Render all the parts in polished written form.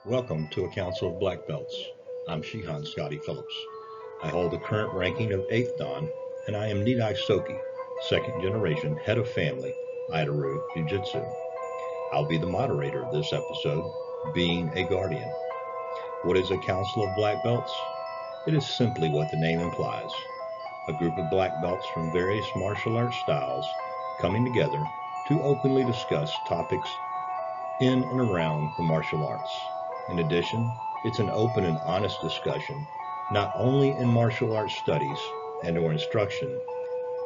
Welcome to a Council of Black Belts. I'm Shihan Scotty Phillips. I hold the current ranking of 8th Dan, and I am Nidai Soki, second generation head of family, Aido-Ryu Jiu-Jitsu. I'll be the moderator of this episode, Being a Guardian. What is a Council of Black Belts? It is simply what the name implies. A group of black belts from various martial arts styles coming together to openly discuss topics in and around the martial arts. In addition, it's an open and honest discussion, not only in martial arts studies and/or instruction,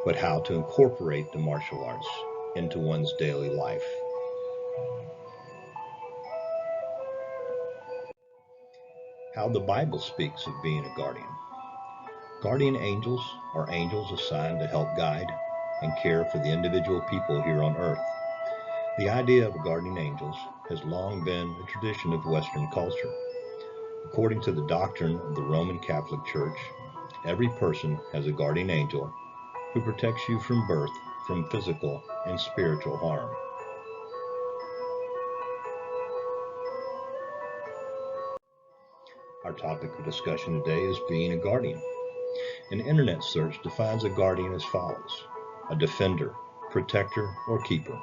but how to incorporate the martial arts into one's daily life. How the Bible speaks of being a guardian. Guardian angels are angels assigned to help guide and care for the individual people here on earth. The idea of guardian angels has long been a tradition of Western culture. According to the doctrine of the Roman Catholic Church, every person has a guardian angel who protects you from birth from physical and spiritual harm. Our topic of discussion today is being a guardian. An internet search defines a guardian as follows: a defender, protector, or keeper.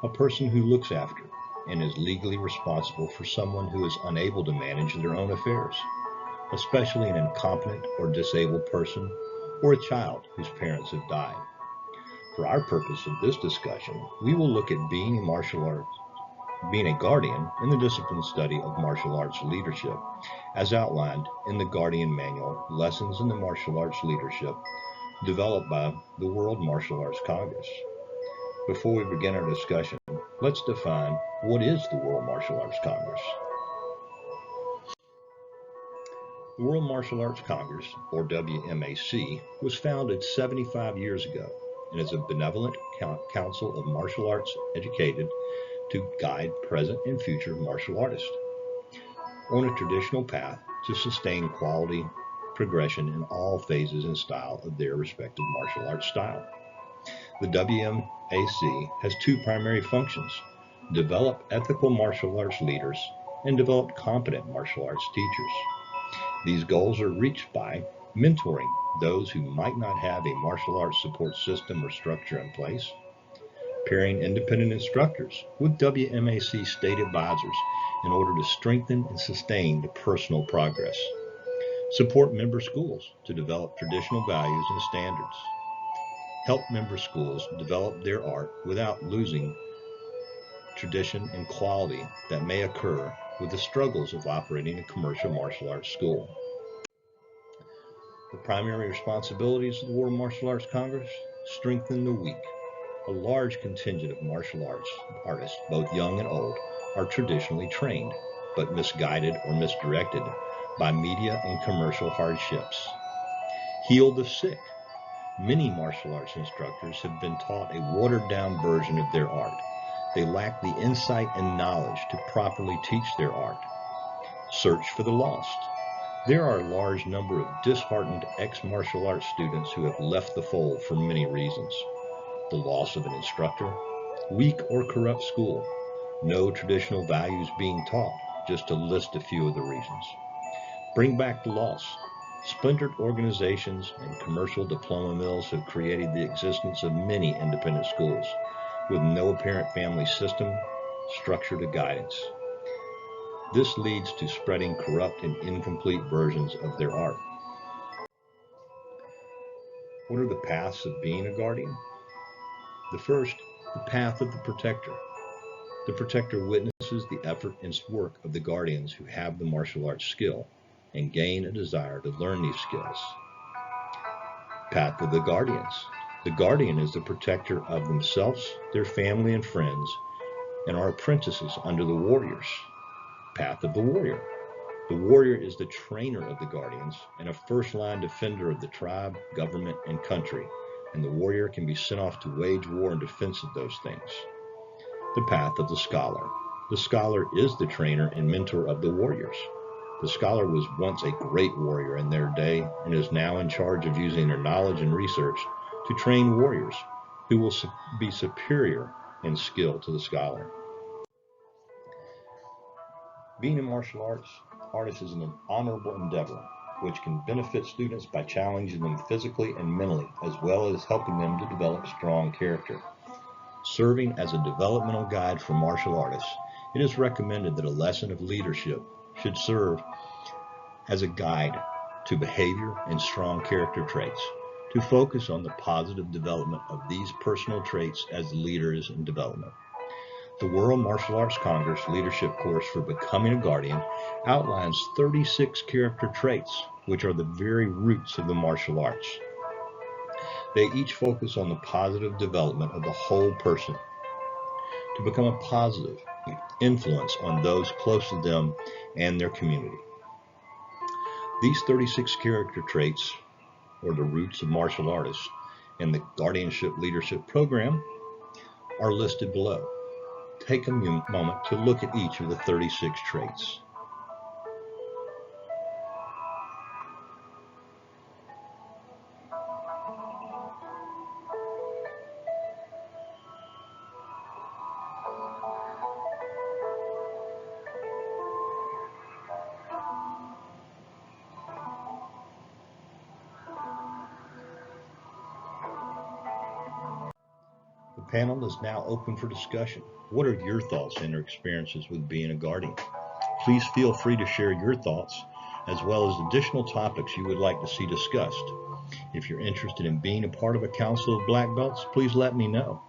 A person who looks after and is legally responsible for someone who is unable to manage their own affairs, especially an incompetent or disabled person or a child whose parents have died. For our purpose of this discussion, we will look at being a guardian in the discipline study of martial arts leadership, as outlined in the Guardian Manual, Lessons in the Martial Arts Leadership, developed by the World Martial Arts Congress. Before we begin our discussion, let's define what is the World Martial Arts Congress. The World Martial Arts Congress, or WMAC, was founded 75 years ago and is a benevolent council of martial arts educated to guide present and future martial artists on a traditional path to sustain quality progression in all phases and style of their respective martial arts style. The WMAC has two primary functions: develop ethical martial arts leaders and develop competent martial arts teachers. These goals are reached by mentoring those who might not have a martial arts support system or structure in place, pairing independent instructors with WMAC state advisors in order to strengthen and sustain the personal progress, support member schools to develop traditional values and standards, help member schools develop their art without losing tradition and quality that may occur with the struggles of operating a commercial martial arts school. The primary responsibilities of the World Martial Arts Congress: strengthen the weak. A large contingent of martial arts artists, both young and old, are traditionally trained, but misguided or misdirected by media and commercial hardships. Heal the sick. Many martial arts instructors have been taught a watered-down version of their art. They lack the insight and knowledge to properly teach their art. Search for the lost. There are a large number of disheartened ex-martial arts students who have left the fold for many reasons: the loss of an instructor, weak or corrupt school, no traditional values being taught, just to list a few of the reasons. Bring back the lost. Splintered organizations and commercial diploma mills have created the existence of many independent schools with no apparent family system, structure to guidance. This leads to spreading corrupt and incomplete versions of their art. What are the paths of being a guardian? The first, the path of the protector. The protector witnesses the effort and work of the guardians who have the martial arts skill and gain a desire to learn these skills. Path of the guardians. The guardian is the protector of themselves, their family and friends, and are apprentices under the warriors. Path of the warrior. The warrior is the trainer of the guardians and a first-line defender of the tribe, government, and country, and the warrior can be sent off to wage war in defense of those things. The path of the scholar. The scholar is the trainer and mentor of the warriors. The scholar was once a great warrior in their day and is now in charge of using their knowledge and research to train warriors who will be superior in skill to the scholar. Being a martial artist is an honorable endeavor which can benefit students by challenging them physically and mentally, as well as helping them to develop strong character. Serving as a developmental guide for martial artists, it is recommended that a lesson of leadership should serve as a guide to behavior and strong character traits, to focus on the positive development of these personal traits as leaders in development. The World Martial Arts Congress Leadership Course for Becoming a Guardian outlines 36 character traits, which are the very roots of the martial arts. They each focus on the positive development of the whole person, to become a positive influence on those close to them and their community. These 36 character traits, or the roots of martial artists, in the Guardianship Leadership Program are listed below. Take a moment to look at each of the 36 traits. The panel is now open for discussion. What are your thoughts and experiences with being a guardian? Please feel free to share your thoughts as well as additional topics you would like to see discussed. If you're interested in being a part of a Council of Black Belts, please let me know.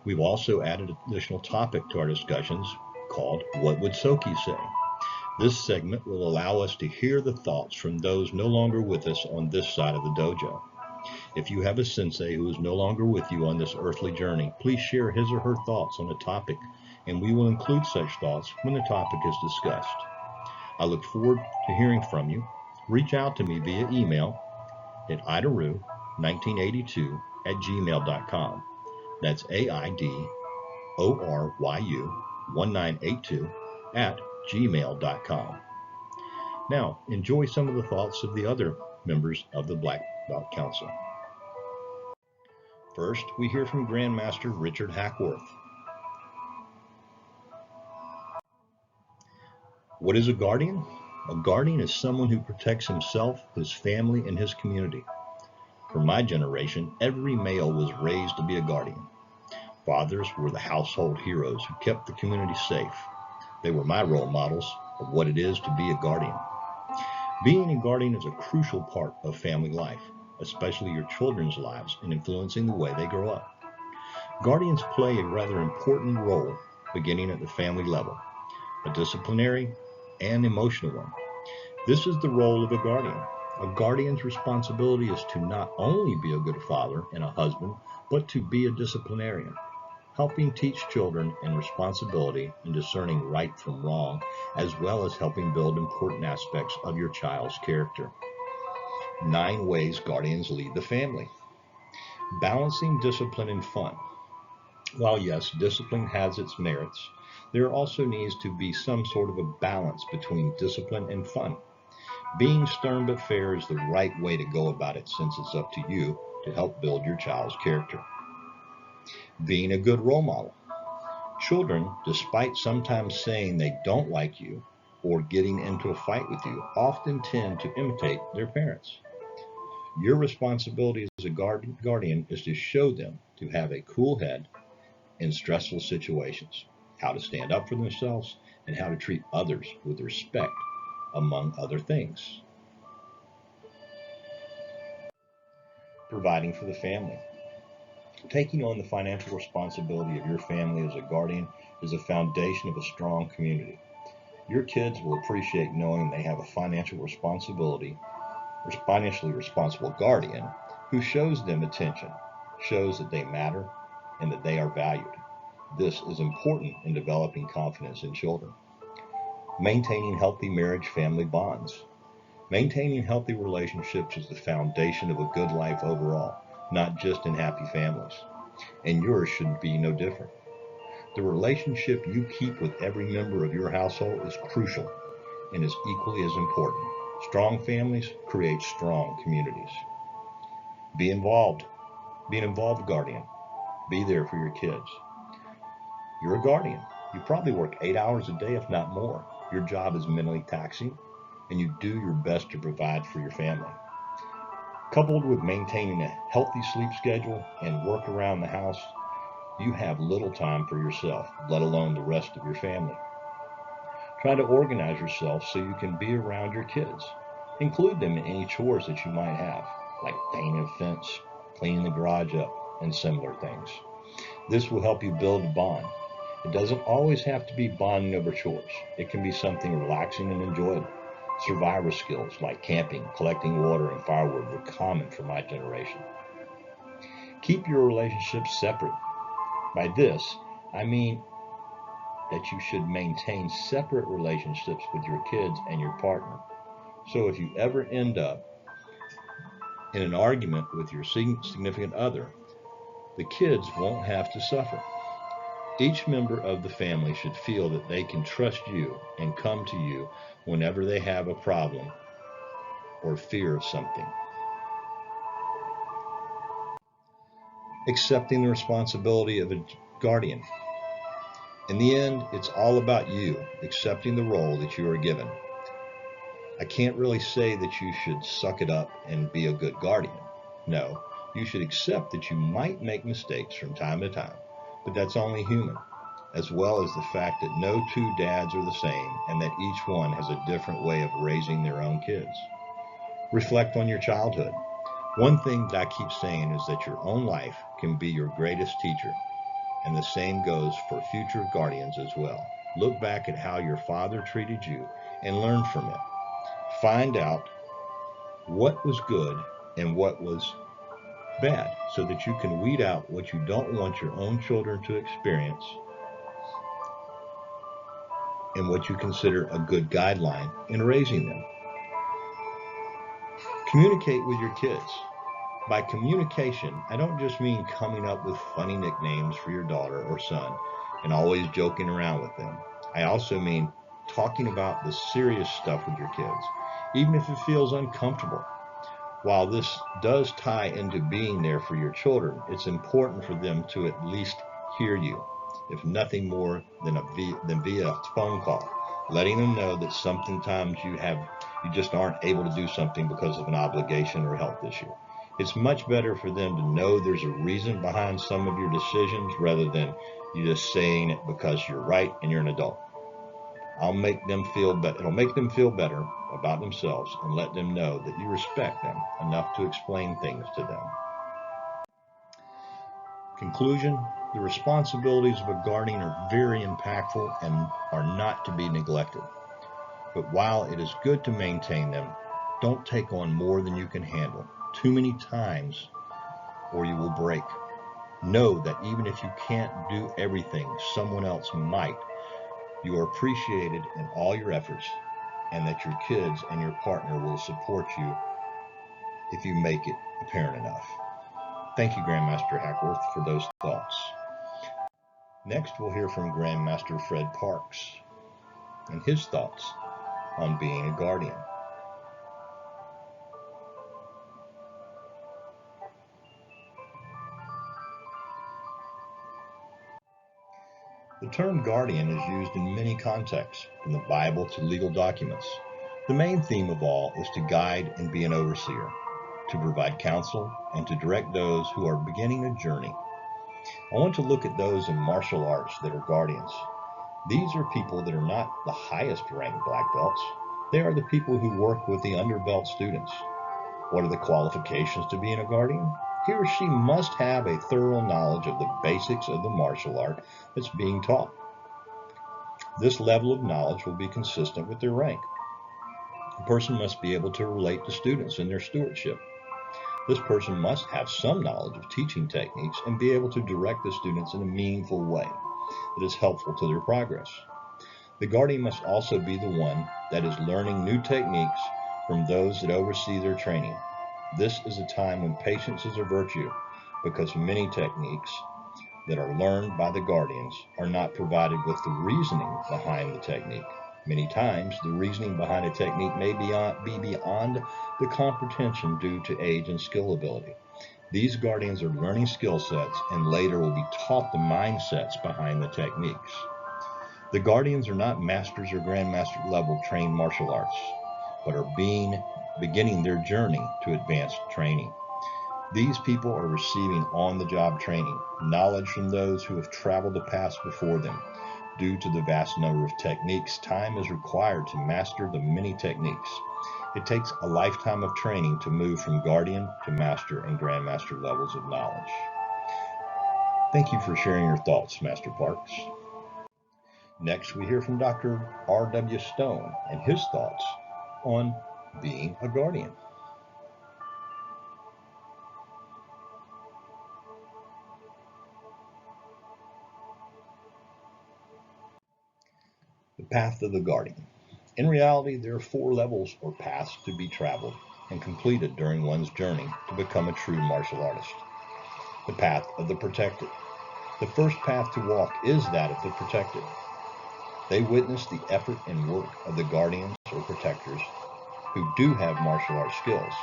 We've also added an additional topic to our discussions called What Would Soki Say? This segment will allow us to hear the thoughts from those no longer with us on this side of the dojo. If you have a sensei who is no longer with you on this earthly journey, please share his or her thoughts on a topic, and we will include such thoughts when the topic is discussed. I look forward to hearing from you. Reach out to me via email at Aido-Ryu1982@gmail.com. That's AIDORYU1982@gmail.com. Now, enjoy some of the thoughts of the other members of the Black Belt Council. First, we hear from Grandmaster Richard Hackworth. What is a guardian? A guardian is someone who protects himself, his family, and his community. For my generation, every male was raised to be a guardian. Fathers were the household heroes who kept the community safe. They were my role models of what it is to be a guardian. Being a guardian is a crucial part of family life, especially your children's lives, in influencing the way they grow up. Guardians play a rather important role beginning at the family level, a disciplinary and emotional one. This is the role of a guardian. A guardian's responsibility is to not only be a good father and a husband, but to be a disciplinarian, helping teach children in responsibility and discerning right from wrong, as well as helping build important aspects of your child's character. 9 ways guardians lead the family. Balancing discipline and fun. While yes, discipline has its merits, there also needs to be some sort of a balance between discipline and fun. Being stern but fair is the right way to go about it, since it's up to you to help build your child's character. Being a good role model. Children, despite sometimes saying they don't like you or getting into a fight with you, often tend to imitate their parents. Your responsibility as a guardian is to show them to have a cool head in stressful situations, how to stand up for themselves, and how to treat others with respect, among other things. Providing for the family. Taking on the financial responsibility of your family as a guardian is a foundation of a strong community. Your kids will appreciate knowing they have a financially responsible guardian who shows them attention, shows that they matter, and that they are valued. This is important in developing confidence in children. Maintaining healthy marriage-family bonds. Maintaining healthy relationships is the foundation of a good life overall, not just in happy families. And yours should be no different. The relationship you keep with every member of your household is crucial and is equally as important. Strong families create strong communities. Be involved. Be an involved guardian. Be there for your kids. You're a guardian. You probably work 8 hours a day, if not more. Your job is mentally taxing, and you do your best to provide for your family. Coupled with maintaining a healthy sleep schedule and work around the house, you have little time for yourself, let alone the rest of your family. Try to organize yourself so you can be around your kids. Include them in any chores that you might have, like painting a fence, cleaning the garage up, and similar things. This will help you build a bond. It doesn't always have to be bonding over chores. It can be something relaxing and enjoyable. Survivor skills like camping, collecting water, and firewood were common for my generation. Keep your relationships separate. By this, I mean that you should maintain separate relationships with your kids and your partner. So if you ever end up in an argument with your significant other, the kids won't have to suffer. Each member of the family should feel that they can trust you and come to you whenever they have a problem or fear of something. Accepting the responsibility of a guardian. In the end, it's all about you accepting the role that you are given. I can't really say that you should suck it up and be a good guardian. No, you should accept that you might make mistakes from time to time, but that's only human, as well as the fact that no two dads are the same and that each one has a different way of raising their own kids. Reflect on your childhood. One thing that I keep saying is that your own life can be your greatest teacher, and the same goes for future guardians as well. Look back at how your father treated you and learn from it. Find out what was good and what was bad so that you can weed out what you don't want your own children to experience and what you consider a good guideline in raising them. Communicate with your kids. By communication, I don't just mean coming up with funny nicknames for your daughter or son and always joking around with them. I also mean talking about the serious stuff with your kids, even if it feels uncomfortable. While this does tie into being there for your children, it's important for them to at least hear you, if nothing more than via phone call, letting them know that sometimes you just aren't able to do something because of an obligation or health issue. It's much better for them to know there's a reason behind some of your decisions rather than you just saying it because you're right and you're an adult. It'll make them feel better about themselves and let them know that you respect them enough to explain things to them. Conclusion: the responsibilities of a guardian are very impactful and are not to be neglected. But while it is good to maintain them, don't take on more than you can handle too many times or you will break. Know that even if you can't do everything someone else might, you are appreciated in all your efforts, and that your kids and your partner will support you if you make it apparent enough. Thank you, Grandmaster Hackworth, for those thoughts. Next, we'll hear from Grandmaster Fred Parks and his thoughts on being a guardian. The term guardian is used in many contexts, from the Bible to legal documents. The main theme of all is to guide and be an overseer, to provide counsel, and to direct those who are beginning a journey. I want to look at those in martial arts that are guardians. These are people that are not the highest ranked black belts. They are the people who work with the underbelt students. What are the qualifications to being a guardian? He or she must have a thorough knowledge of the basics of the martial art that's being taught. This level of knowledge will be consistent with their rank. A person must be able to relate to students in their stewardship. This person must have some knowledge of teaching techniques and be able to direct the students in a meaningful way that is helpful to their progress. The guardian must also be the one that is learning new techniques from those that oversee their training. This is a time when patience is a virtue, because many techniques that are learned by the guardians are not provided with the reasoning behind the technique. Many times, the reasoning behind a technique may be beyond the comprehension due to age and skill ability. These guardians are learning skill sets and later will be taught the mindsets behind the techniques. The guardians are not masters or grandmaster level trained martial arts, but are beginning their journey to advanced training. These people are receiving on-the-job training, knowledge from those who have traveled the paths before them. Due to the vast number of techniques, time is required to master the many techniques. It takes a lifetime of training to move from guardian to master and grandmaster levels of knowledge. Thank you for sharing your thoughts, Master Parks. Next, we hear from Dr. R.W. Stone and his thoughts on being a guardian. The path of the guardian. In reality, there are 4 levels or paths to be traveled and completed during one's journey to become a true martial artist. The path of the protected. The first path to walk is that of the protected. They witness the effort and work of the guardians or protectors who do have martial arts skills.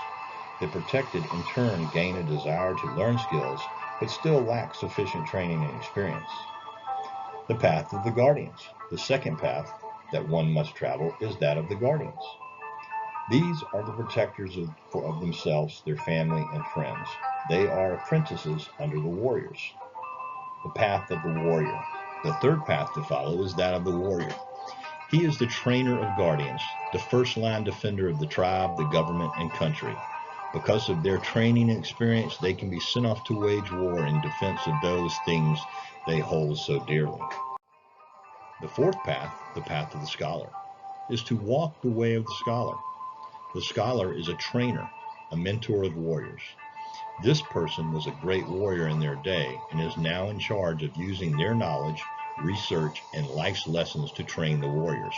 The protected in turn gain a desire to learn skills but still lack sufficient training and experience. The path of the guardians. The second path that one must travel is that of the guardians. These are the protectors of themselves, their family, and friends. They are apprentices under the warriors. The path of the warrior. The third path to follow is that of the warrior. He is the trainer of guardians, the first-line defender of the tribe, the government, and country. Because of their training and experience, they can be sent off to wage war in defense of those things they hold so dearly. The fourth path, the path of the scholar, is to walk the way of the scholar. The scholar is a trainer, a mentor of warriors. This person was a great warrior in their day and is now in charge of using their knowledge, research, and life's lessons to train the warriors.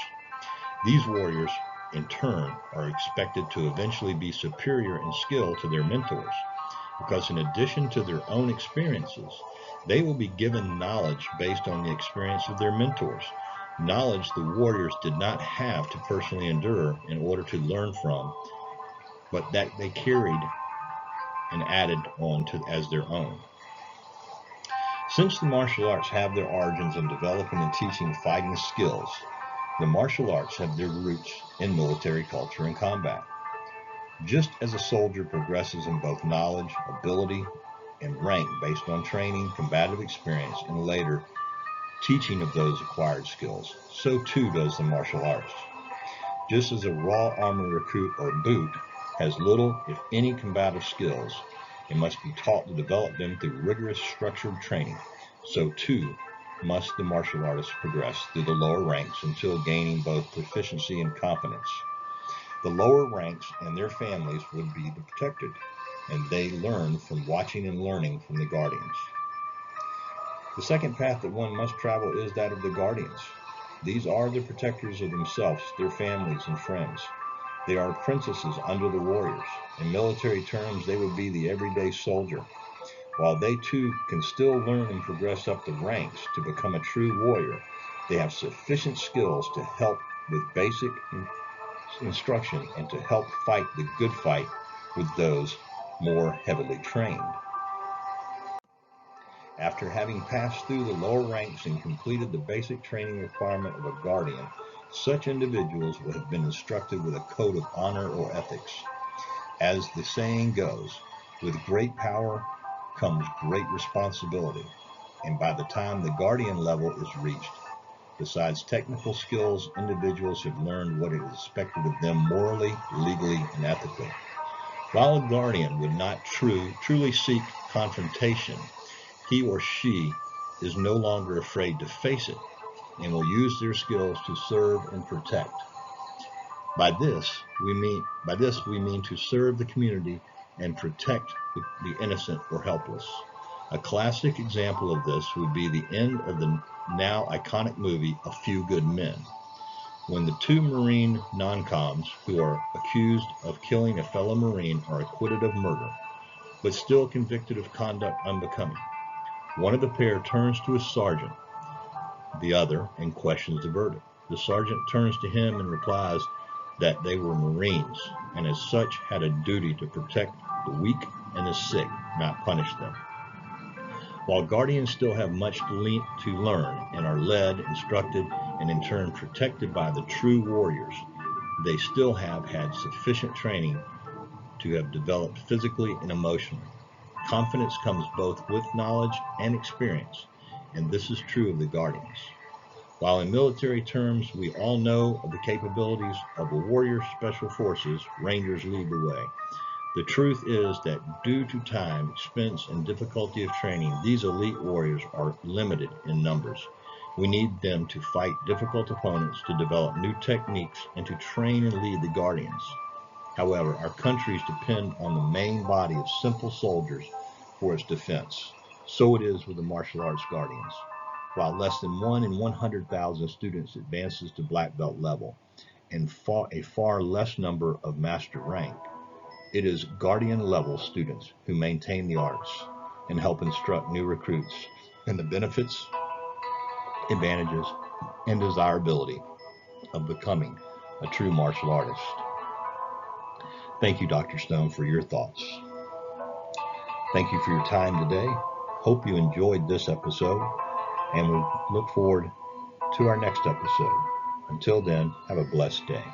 These warriors, in turn, are expected to eventually be superior in skill to their mentors, because in addition to their own experiences, they will be given knowledge based on the experience of their mentors, knowledge the warriors did not have to personally endure in order to learn from, but that they carried and added on to as their own. Since the martial arts have their origins in developing and teaching fighting skills, the martial arts have their roots in military culture and combat. Just as a soldier progresses in both knowledge, ability, and rank based on training, combative experience, and later teaching of those acquired skills, so too does the martial arts. Just as a raw armor recruit or boot has little, if any, combative skills, and must be taught to develop them through rigorous structured training, so too must the martial artists progress through the lower ranks until gaining both proficiency and competence. The lower ranks and their families would be the protected, and they learn from watching and learning from the guardians. The second path that one must travel is that of the guardians. These are the protectors of themselves, their families, and friends. They are apprentices under the warriors. In military terms, they would be the everyday soldier. While they too can still learn and progress up the ranks to become a true warrior, they have sufficient skills to help with basic instruction and to help fight the good fight with those more heavily trained. After having passed through the lower ranks and completed the basic training requirement of a guardian, such individuals will have been instructed with a code of honor or ethics. As the saying goes, with great power comes great responsibility, and by the time the guardian level is reached, besides technical skills, individuals have learned what is expected of them morally, legally, and ethically. While a guardian would not truly seek confrontation, he or she is no longer afraid to face it and will use their skills to serve and protect. By this we mean to serve the community and protect the innocent or helpless. A classic example of this would be the end of the now iconic movie A Few Good Men, when the 2 Marine non-coms who are accused of killing a fellow Marine are acquitted of murder, but still convicted of conduct unbecoming. One of the pair turns to his sergeant, the other, and questions the verdict. The sergeant turns to him and replies that they were Marines, and as such had a duty to protect the weak and the sick, not punish them. While guardians still have much to learn and are led, instructed, and in turn protected by the true warriors, they still have had sufficient training to have developed physically and emotionally. Confidence comes both with knowledge and experience, and this is true of the guardians. While in military terms we all know of the capabilities of a warrior special forces, Rangers lead the way. The truth is that due to time, expense, and difficulty of training, these elite warriors are limited in numbers. We need them to fight difficult opponents, to develop new techniques, and to train and lead the guardians. However, our countries depend on the main body of simple soldiers for its defense. So it is with the martial arts guardians. While less than 1 in 100,000 students advances to black belt level, and a far less number of master rank, it is guardian level students who maintain the arts and help instruct new recruits in the benefits, advantages, and desirability of becoming a true martial artist. Thank you, Dr. Stone, for your thoughts. Thank you for your time today. Hope you enjoyed this episode, and we look forward to our next episode. Until then, have a blessed day.